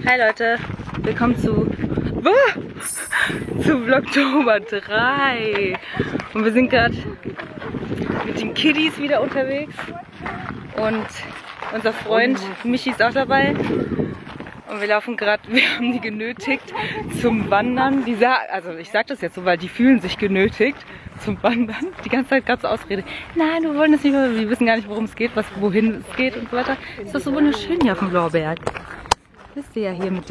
Hi Leute, willkommen zu Vlogtober 3 und wir sind gerade mit den Kiddies wieder unterwegs und unser Freund Michi ist auch dabei und wir laufen gerade, wir haben die genötigt zum Wandern. Also ich sage das jetzt so, weil die fühlen sich genötigt zum Wandern. Die ganze Zeit gerade so Ausrede. Nein, wir wollen das nicht, wir wissen gar nicht, worum es geht, wohin es geht und so weiter. Ist das so wunderschön hier auf dem Blauberg. Wisst ihr ja hier mit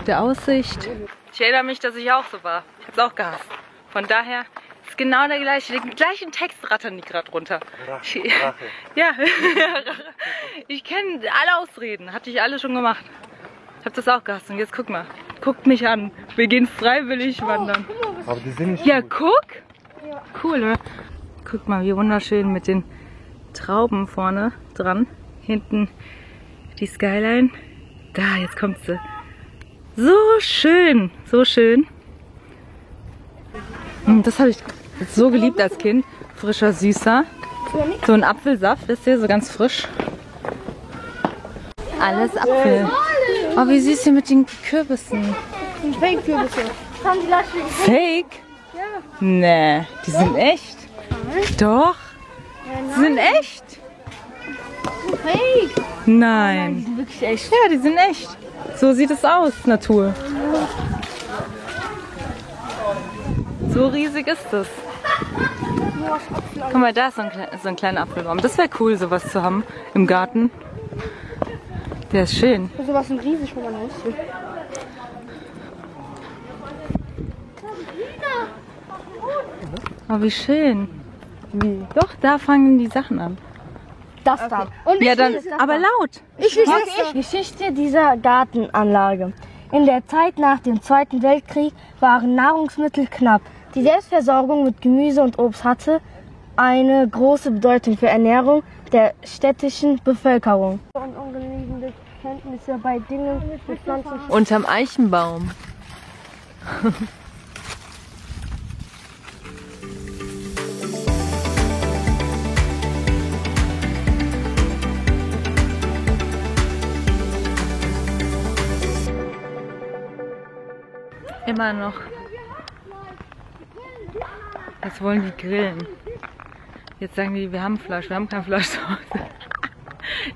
der Aussicht. Ich erinnere mich, dass ich auch so war. Ich habe es auch gehasst. Von daher ist genau der gleiche. Den gleichen Text rattern die gerade runter. Rache. Ja, ich kenne alle Ausreden. Hatte ich alle schon gemacht. Ich habe das auch gehasst. Und jetzt guck mal. Guckt mich an. Wir gehen freiwillig wandern. Aber die sind nicht ja, gut. guck. Cool, oder? Guck mal, wie wunderschön mit den Trauben vorne dran. Hinten die Skyline. Da, jetzt kommt sie. So schön, so schön. Das habe ich so geliebt als Kind. Frischer, süßer. So ein Apfelsaft, wisst ihr, so ganz frisch. Alles Apfel. Oh, wie süß hier mit den Kürbissen. Fake-Kürbisse. Fake? Ja. Nee, die sind echt. Doch. Die sind echt. Fake. Nein. Die sind wirklich echt. Ja, die sind echt. So sieht es aus, Natur. So riesig ist es. Guck mal, da ist so ein kleiner Apfelbaum. Das wäre cool, sowas zu haben im Garten. Der ist schön. Sowas sind riesig, wo man muss. Oh, wie schön. Wie? Doch, da fangen die Sachen an. Das da. Und Ja, dann, aber laut. Geschichte dieser Gartenanlage. In der Zeit nach dem Zweiten Weltkrieg waren Nahrungsmittel knapp. Die Selbstversorgung mit Gemüse und Obst hatte eine große Bedeutung für Ernährung der städtischen Bevölkerung. Und ungenügende Kenntnisse bei Dingen mit Pflanzen. Unterm Eichenbaum. Immer noch. Jetzt wollen die grillen. Jetzt sagen die, wir haben Fleisch. Wir haben kein Fleisch zu Hause.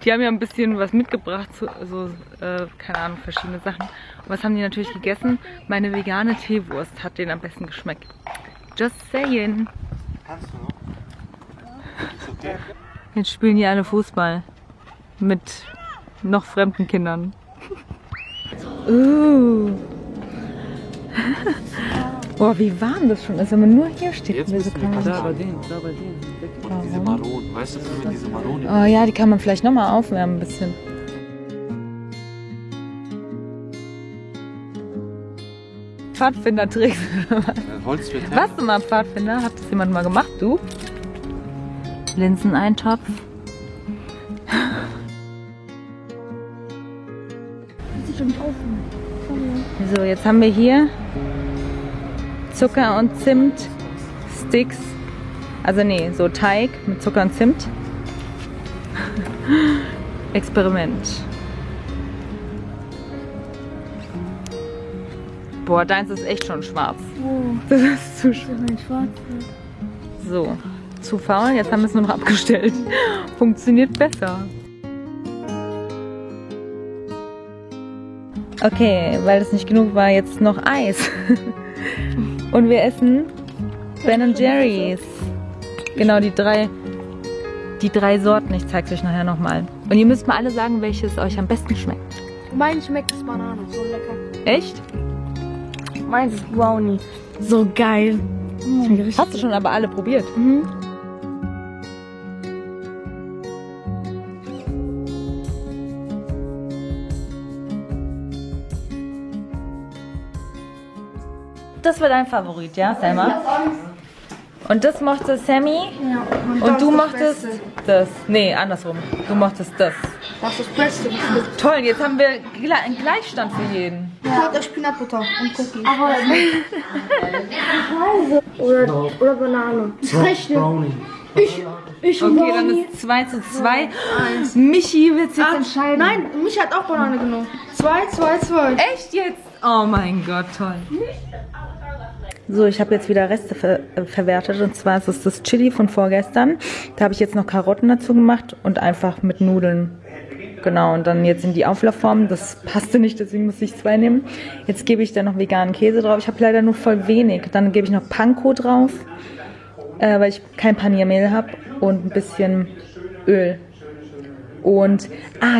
Die haben ja ein bisschen was mitgebracht, keine Ahnung, verschiedene Sachen. Und was haben die natürlich gegessen? Meine vegane Teewurst hat denen am besten geschmeckt. Just saying. Kannst du noch? Okay. Jetzt spielen die alle Fußball. Mit noch fremden Kindern. Boah, wie warm das schon ist, wenn man nur hier steht. Jetzt müssen wir da bei denen. Und diese Maronen, weißt du, wenn diese Maronen. Oh ja, die kann man vielleicht nochmal aufwärmen ein bisschen. Pfadfinder-Tricks. Warst du mal Pfadfinder? Hat das jemand mal gemacht, du? Linseneintopf. So, jetzt haben wir hier Zucker und Zimt Sticks. Also nee, so Teig mit Zucker und Zimt. Experiment. Boah, deins ist echt schon schwarz. Das ist zu schwarz. So, zu faul. Jetzt haben wir es nur noch abgestellt. Funktioniert besser. Okay, weil es nicht genug war, jetzt noch Eis. Und wir essen Ben & Jerry's. Genau, die drei Sorten. Ich zeige es euch nachher nochmal. Und ihr müsst mal alle sagen, welches euch am besten schmeckt. Meins schmeckt das Banane, so lecker. Echt? Meins ist Brownie. So geil. Hast du schon aber alle probiert? Mhm. Das war dein Favorit, ja, Selma? Und das mochte Sammy? Ja. Und du mochtest das? Nee, andersrum. Du mochtest das. Das ist das Beste. Toll, jetzt haben wir einen Gleichstand für jeden. Ja, das Spinatbutter und Cookie. Aber oder Banane. Brownie. Okay, dann ist 2:2. Michi wird jetzt entscheiden. Nein, mich hat auch Banane genommen. 2:2. Echt jetzt? Oh mein Gott, toll. So, ich habe jetzt wieder Reste verwertet und zwar ist es das Chili von vorgestern. Da habe ich jetzt noch Karotten dazu gemacht und einfach mit Nudeln. Genau, und dann jetzt in die Auflaufform. Das passte nicht, deswegen musste ich 2 nehmen. Jetzt gebe ich da noch veganen Käse drauf. Ich habe leider nur voll wenig. Dann gebe ich noch Panko drauf, weil ich kein Paniermehl habe und ein bisschen Öl. Und,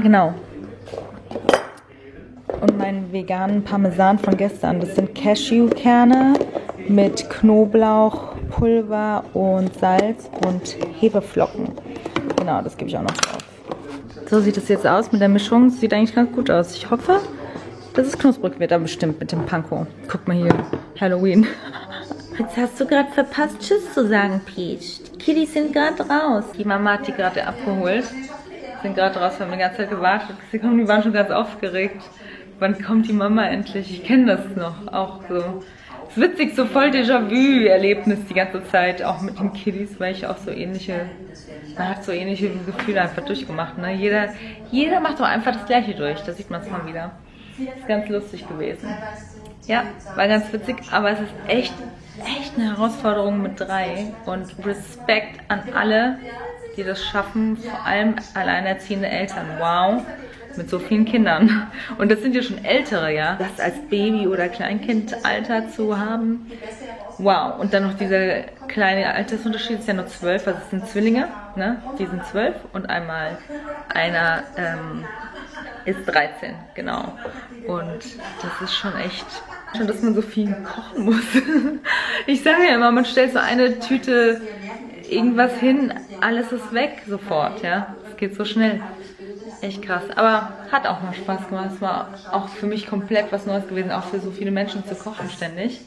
genau. Und meinen veganen Parmesan von gestern. Das sind Cashewkerne mit Knoblauchpulver und Salz und Hefeflocken. Genau, das gebe ich auch noch drauf. So sieht es jetzt aus mit der Mischung. Sieht eigentlich ganz gut aus. Ich hoffe, dass es knusprig wird, aber bestimmt mit dem Panko. Guck mal hier, Halloween. Jetzt hast du gerade verpasst, Tschüss zu sagen, Peach. Die Kiddies sind gerade raus. Die Mama hat die gerade abgeholt. Sind gerade raus, wir haben die ganze Zeit gewartet. Die waren schon ganz aufgeregt. Wann kommt die Mama endlich? Ich kenne das noch, auch so. Es ist witzig, so voll Déjà-vu-Erlebnis die ganze Zeit, auch mit den Kiddies, weil ich auch so man hat so ähnliche Gefühle einfach durchgemacht. Ne? Jeder macht doch einfach das Gleiche durch, da sieht man es mal wieder. Ist ganz lustig gewesen. Ja, war ganz witzig, aber es ist echt eine Herausforderung mit 3 und Respekt an alle, die das schaffen, vor allem alleinerziehende Eltern. Wow. Mit so vielen Kindern. Und das sind ja schon ältere, ja. Das als Baby- oder Kleinkindalter zu haben. Wow. Und dann noch dieser kleine Altersunterschied, ist ja nur 12, also es sind Zwillinge, ne? Die sind 12 und einer ist 13, genau. Und das ist schon echt, dass man so viel kochen muss. Ich sage ja immer, man stellt so eine Tüte irgendwas hin, alles ist weg sofort, ja. Es geht so schnell. Echt krass, aber hat auch mal Spaß gemacht. Es war auch für mich komplett was Neues gewesen, auch für so viele Menschen zu kochen ständig.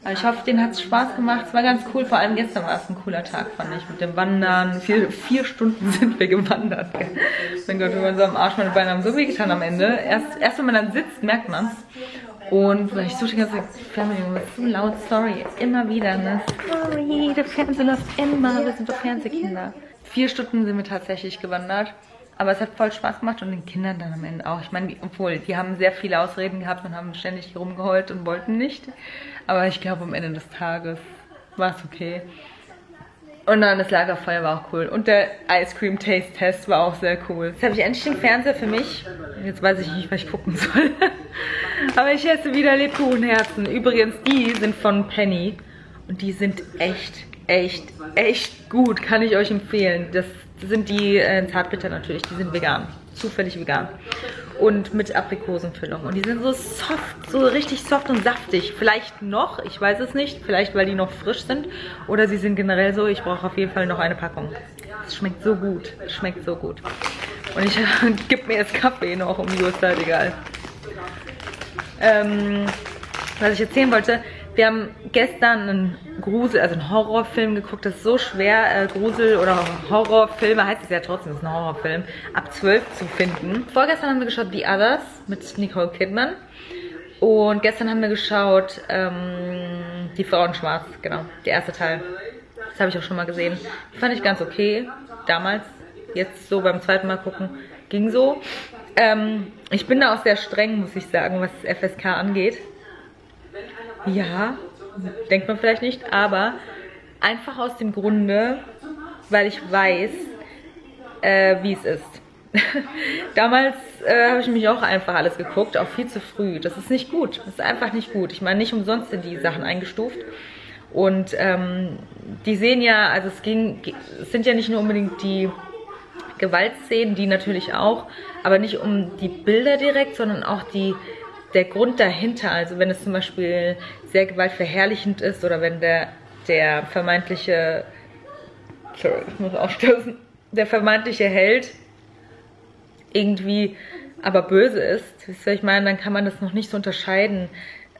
Aber ich hoffe, denen hat es Spaß gemacht. Es war ganz cool, vor allem gestern war es ein cooler Tag, fand ich, mit dem Wandern. 4 Stunden sind wir gewandert. Mein Gott, wir waren so am Arsch, meine Beine haben so weh getan am Ende. Erst wenn man dann sitzt, merkt man es. Und weil ich so die ganze Zeit, Family, so laut, sorry, immer wieder, ne? Sorry, der Fernseher läuft immer, wir sind doch Fernsehkinder. 4 Stunden sind wir tatsächlich gewandert. Aber es hat voll Spaß gemacht und den Kindern dann am Ende auch. Ich meine, die haben sehr viele Ausreden gehabt und haben ständig rumgeheult und wollten nicht. Aber ich glaube, am Ende des Tages war es okay. Und dann das Lagerfeuer war auch cool. Und der Ice Cream Taste Test war auch sehr cool. Jetzt habe ich endlich den Fernseher für mich. Jetzt weiß ich nicht, was ich gucken soll. Aber ich esse wieder Lebkuchenherzen. Übrigens, die sind von Penny. Und die sind echt gut. Kann ich euch empfehlen. Das sind die Zartbitter natürlich. Die sind vegan. Zufällig vegan. Und mit Aprikosenfüllung. Und die sind so soft, so richtig soft und saftig. Vielleicht noch, ich weiß es nicht. Vielleicht, weil die noch frisch sind. Oder sie sind generell so. Ich brauche auf jeden Fall noch eine Packung. Es schmeckt so gut. Es schmeckt so gut. Und ich gebe mir jetzt Kaffee noch um die Uhrzeit, egal. Was ich erzählen wollte, wir haben gestern einen einen Horrorfilm geguckt. Das ist so schwer, Grusel- oder Horrorfilme, heißt es ja trotzdem, das ist ein Horrorfilm, ab 12 zu finden. Vorgestern haben wir geschaut The Others mit Nicole Kidman. Und gestern haben wir geschaut Die Frau in Schwarz, genau, der erste Teil. Das habe ich auch schon mal gesehen. Die fand ich ganz okay, damals. Jetzt so beim zweiten Mal gucken, ging so. Ich bin da auch sehr streng, muss ich sagen, was FSK angeht. Ja, denkt man vielleicht nicht, aber einfach aus dem Grunde, weil ich weiß, wie es ist. Damals habe ich mich auch einfach alles geguckt, auch viel zu früh. Das ist nicht gut, das ist einfach nicht gut. Ich meine, nicht umsonst sind die Sachen eingestuft. Und die sehen ja, also es sind ja nicht nur unbedingt die Gewaltszenen, die natürlich auch, aber nicht um die Bilder direkt, sondern auch der Grund dahinter. Also wenn es zum Beispiel sehr gewaltverherrlichend ist oder wenn der vermeintliche, sorry, ich muss aufstößen, der vermeintliche Held irgendwie aber böse ist, wisst ihr, was ich meine, dann kann man das noch nicht so unterscheiden,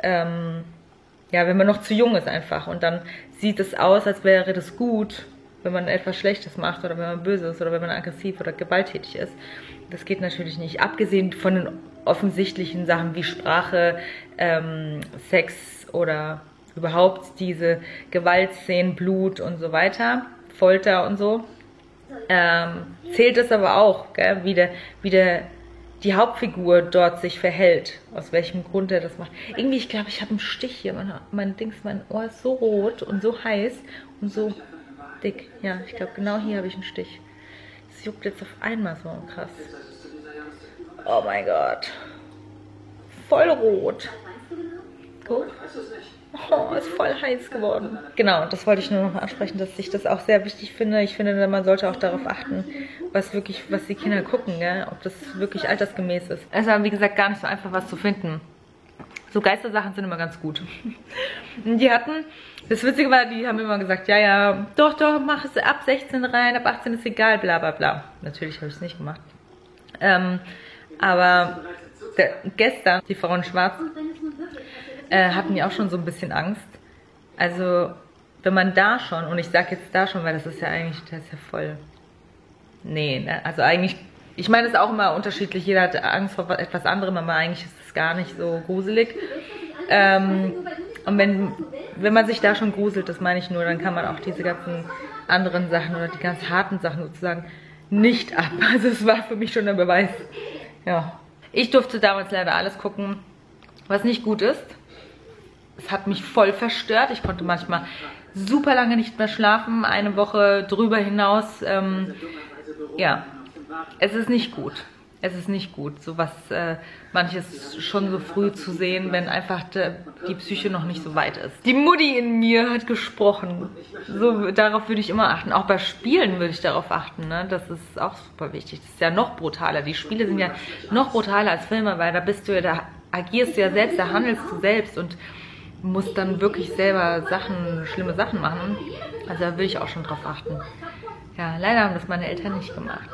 ja, wenn man noch zu jung ist einfach. Und dann sieht es aus, als wäre das gut, wenn man etwas Schlechtes macht oder wenn man böse ist oder wenn man aggressiv oder gewalttätig ist. Das geht natürlich nicht. Abgesehen von den offensichtlichen Sachen wie Sprache, Sex oder überhaupt diese Gewaltszenen, Blut und so weiter, Folter und so. zählt es aber auch, gell? Wie die Hauptfigur dort sich verhält, aus welchem Grund er das macht. Irgendwie, ich glaube, ich habe einen Stich hier, mein Ohr ist so rot und so heiß und so dick. Ja, ich glaube, genau hier habe ich einen Stich. Es juckt jetzt auf einmal so krass. Oh mein Gott. Voll rot. Guck. Oh, ist voll heiß geworden. Genau, das wollte ich nur noch ansprechen, dass ich das auch sehr wichtig finde. Ich finde, man sollte auch darauf achten, was die Kinder gucken, gell? Ob das wirklich altersgemäß ist. Es ist aber, wie gesagt, gar nicht so einfach, was zu finden. So Geistersachen sind immer ganz gut. Die hatten, das Witzige war, die haben immer gesagt, ja, doch, mach es ab 16 rein, ab 18 ist egal, bla bla bla. Natürlich habe ich es nicht gemacht. Aber gestern, die Frau in Schwarz, hatten ja auch schon so ein bisschen Angst. Also, wenn man da schon, und ich sage jetzt da schon, weil das ist ja voll... Nee, ne? Also eigentlich, ich meine, es ist auch immer unterschiedlich, jeder hat Angst vor etwas anderem, aber eigentlich ist es gar nicht so gruselig. Und wenn man sich da schon gruselt, das meine ich nur, dann kann man auch diese ganzen anderen Sachen oder die ganz harten Sachen sozusagen nicht ab. Also es war für mich schon ein Beweis. Ja. Ich durfte damals leider alles gucken, was nicht gut ist. Es hat mich voll verstört. Ich konnte manchmal super lange nicht mehr schlafen, eine Woche drüber hinaus. Ja, es ist nicht gut. Es ist nicht gut, sowas, manches schon so früh zu sehen, wenn einfach die Psyche noch nicht so weit ist. Die Mutti in mir hat gesprochen. So, darauf würde ich immer achten. Auch bei Spielen würde ich darauf achten. Ne? Das ist auch super wichtig. Das ist ja noch brutaler. Die Spiele sind ja noch brutaler als Filme, weil da agierst du ja selbst, da handelst du selbst und musst dann wirklich selber schlimme Sachen machen. Also da würde ich auch schon drauf achten. Ja, leider haben das meine Eltern nicht gemacht.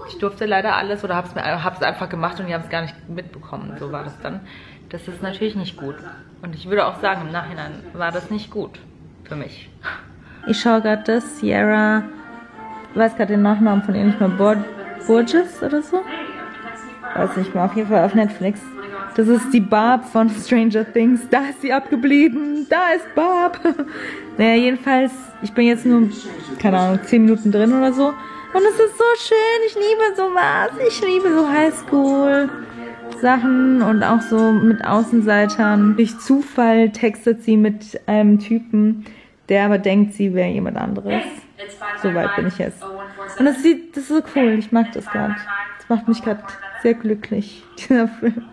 Ich durfte leider alles oder habe es einfach gemacht und die haben es gar nicht mitbekommen. So war das dann. Das ist natürlich nicht gut. Und ich würde auch sagen, im Nachhinein war das nicht gut für mich. Ich schaue gerade das, Sierra, weiß gerade den Nachnamen von ihr nicht mehr, Burgess oder so? Weiß nicht mehr, auf jeden Fall auf Netflix. Das ist die Barb von Stranger Things. Da ist sie abgeblieben. Da ist Barb. Naja, jedenfalls, ich bin jetzt nur, keine Ahnung, 10 Minuten drin oder so. Und es ist so schön. Ich liebe sowas. Ich liebe so Highschool-Sachen und auch so mit Außenseitern. Durch Zufall textet sie mit einem Typen, der aber denkt, sie wäre jemand anderes. So weit bin ich jetzt. Und das ist so cool. Ich mag das gerade. Das macht mich gerade sehr glücklich, dieser Film.